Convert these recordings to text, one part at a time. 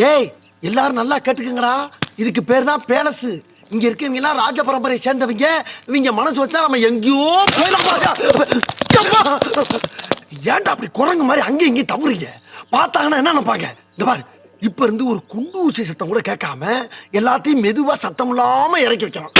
டேய் எல்லாரும் நல்லா கேட்டுக்கங்கடா. இதுக்கு பேர் தான் பேலஸ். இங்க இருக்கவங்க எல்லாம் ராஜ பரம்பரை சேர்ந்தவங்க. இவங்க மனசு வச்சா நம்ம எங்கேயோ ஏன்டா அப்படி குரங்கு மாதிரி அங்கேயும் இங்கேயும் தவறுங்க. பார்த்தாங்கன்னா என்ன நினைப்பாங்க? இந்த பாரு, இப்ப இருந்து ஒரு குண்டு ஊசி சத்தம் கூட கேட்காம எல்லாத்தையும் மெதுவா சத்தம் இல்லாம இறக்கி வைக்கிறான்.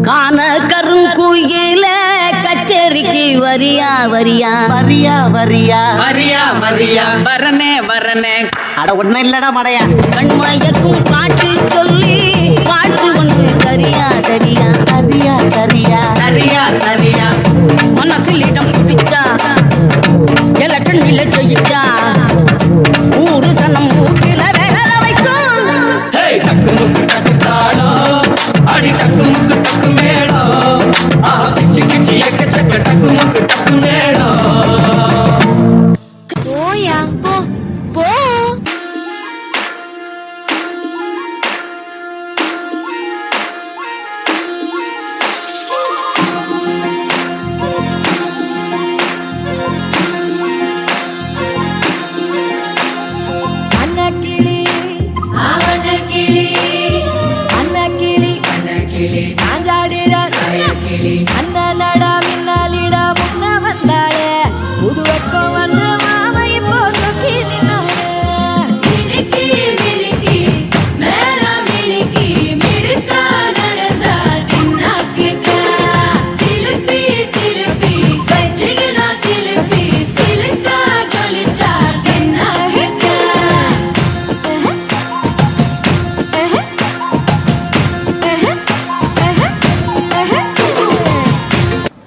கான கருங்குயில கச்சேரிக்கு வரியா வரியா வரியா வரியா வரியா வரியா வரனே வரனே. அட ஒன்னும் இல்லடா மடையா. கண்மயக்கும் பாட்டு சொல்லி பாட்டு ஒன்று தரியா தரியா தரியா தரியா தரியா தரியா. மனசில் இடம் பிடிச்சா எலக்ட்ரன் வில்ல ஜெயிச்சா ஊரு சனம் மூக்கில வேலை வைக்கும். டக்கு முக்கு டக்கு தாளம் அடி டக்கு முக்கு டக்கு மேளம். கிச்சி கிச்சி எக்கச்சக்க டக்கு முக்கு டக்கு மேளம். போயா போ போ. அண்ணனடா மின்னாலிடா முன்ன வந்தாளே புது வெக்கம் வந்து மாமா இப்போ சொக்கி நின்னாளே. மினுக்கி மினுக்கி மேல மினுக்கி மிடுக்கா நடந்தா தின்னாக்குதா. சிலுப்பி சிலுப்பி சச்சிகனா சிலுப்பி சிலுக்கா ஜொலிச்சா தின்னாக்குதா.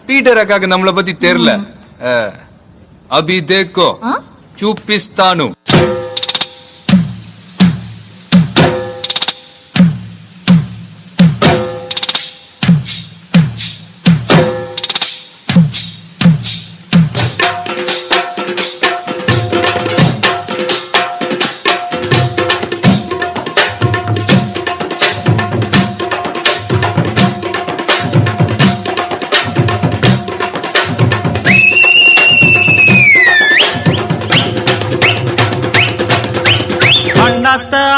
பீட்டர் அக்காக்கு நம்மளை பத்தி தெரியல. அபி தேக்கோ சூப்பிஸ்தானு.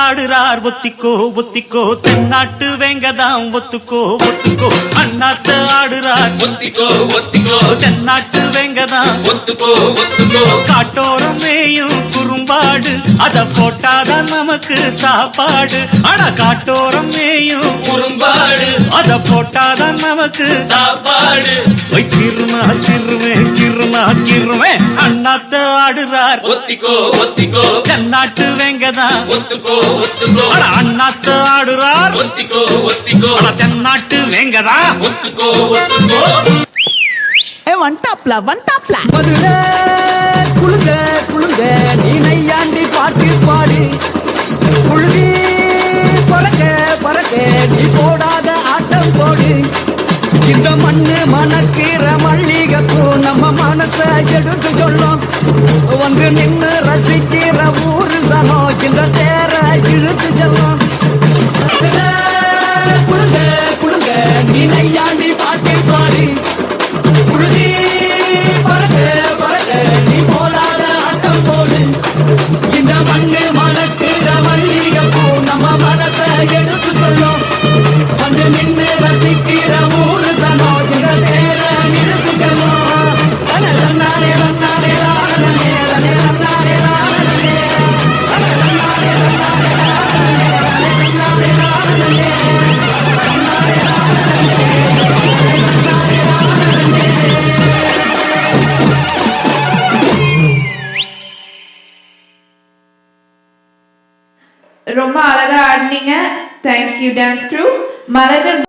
ஆடுறார் ஒத்திக்கோ ஒத்திக்கோ தென்னாட்டு வேங்கதாம் ஒத்துக்கோ ஒத்துக்கோ. அண்ணாத்த ஆடுறார் ஒத்திக்கோ ஒத்திக்கோ தென்னாட்டு வேங்கதாம் ஒத்துக்கோ ஒத்துக்கோ. காட்டோரம் மேயும் குறும்பாடு அத போட்டாதான் நமக்கு சாப்பாடு. அட காட்டோரம் மேயும் குறும்பாடு அத போட்டாதான் நமக்கு சாப்பாடு. சிறுனா சிறுமே சிறுனா சிறுமே. அண்ணாத்த ஆடுறார் ஒத்திக்கோ ஒத்திக்கோ தென்னாட்டு வேங்கதாம் ஒத்துக்கோ ஒத்துக்கோ. அண்ணாத்த ஆடுறார் ஒத்திக்கோ ஒத்திக்கோ தென்னாட்டு வேங்கதா ஒத்துக்கோ ஒத்துக்கோ. வந்துட்டாப்ல வந்துட்டாப்ல. மதுரை குளுங்க குளுங்க நீ நையாண்டி பாட்டு பாடி குழுதி பறக்க பறக்க நீ போடாத ஆட்டம் போடு. இந்த மண்ணு மணக்கிற மல்லிகைப்பூ நம்ம மனச எடுத்து சொல்லும். வந்து நின்று ரசிக்கிற ஊரு சனம் இந்த தேர இழுத்து செல்லும். குளுங்க குளுங்க நீ நையாண்டி பாட்டு பாடி குழுதி பறக்க பறக்க நீ போடாத ஆட்டம் போடு. இந்த மண்ணு மணக்கிற மல்லிகைப்பூ நம்ம மனச எடுத்து சொல்லும். வந்து நின்று ரசிக்கிற ஊரு சனம் இந்த தேர இழுத்து செல்லும். தன்னாரே தன்னாரே ராகனே தனே தன்னாரே ராகனே தன்னாரே தன்னாரே ராகனே தன்னாரே ராகனே தன்னாரே ரொம்ப அழகா ஆடினீங்க. Thank you dance crew. மலர்கள்